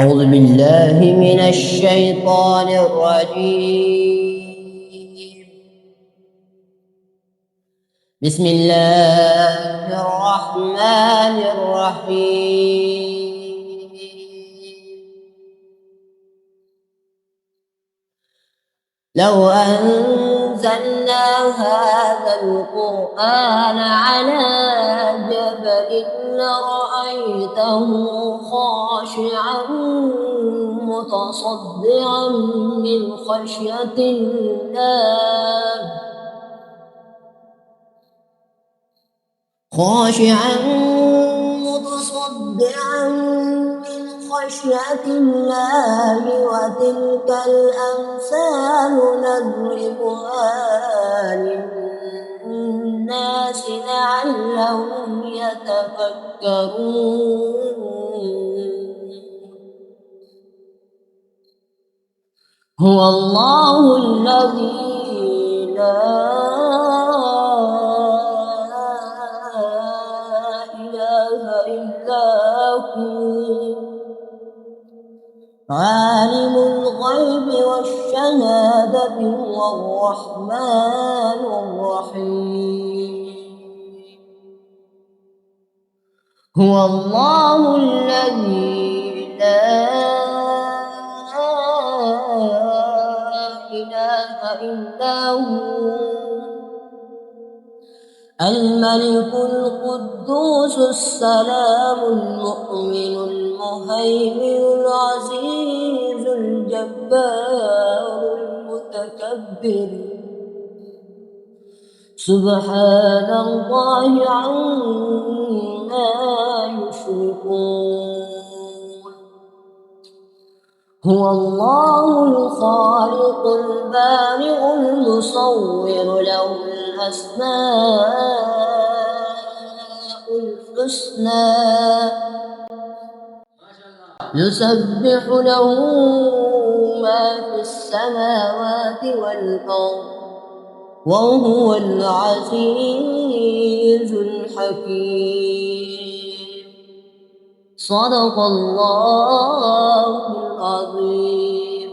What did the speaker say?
أعوذ بالله من الشيطان الرجيم. بسم الله الرحمن الرحيم. لو أنزلنا هذا القرآن على جبل لرأيته خاشعا متصدعا من خشية الله وتلك الأمثال نضربها للناس لعلهم يتفكرون. هو الله الذي لا إله إلا هو عالم الغيب والشهادة هو الرحمن الرحيم. هو الله الذي لا إله إلا هو الملك القدوس السلام المؤمن المهيمن العزيز الجبار المتكبر سبحان الله عما يشركون. هو الله الخالق البارئ المصور له الأسماء الحسنى يسبح له ما في السماوات والأرض وهو العزيز الحكيم. صدق الله العظيم.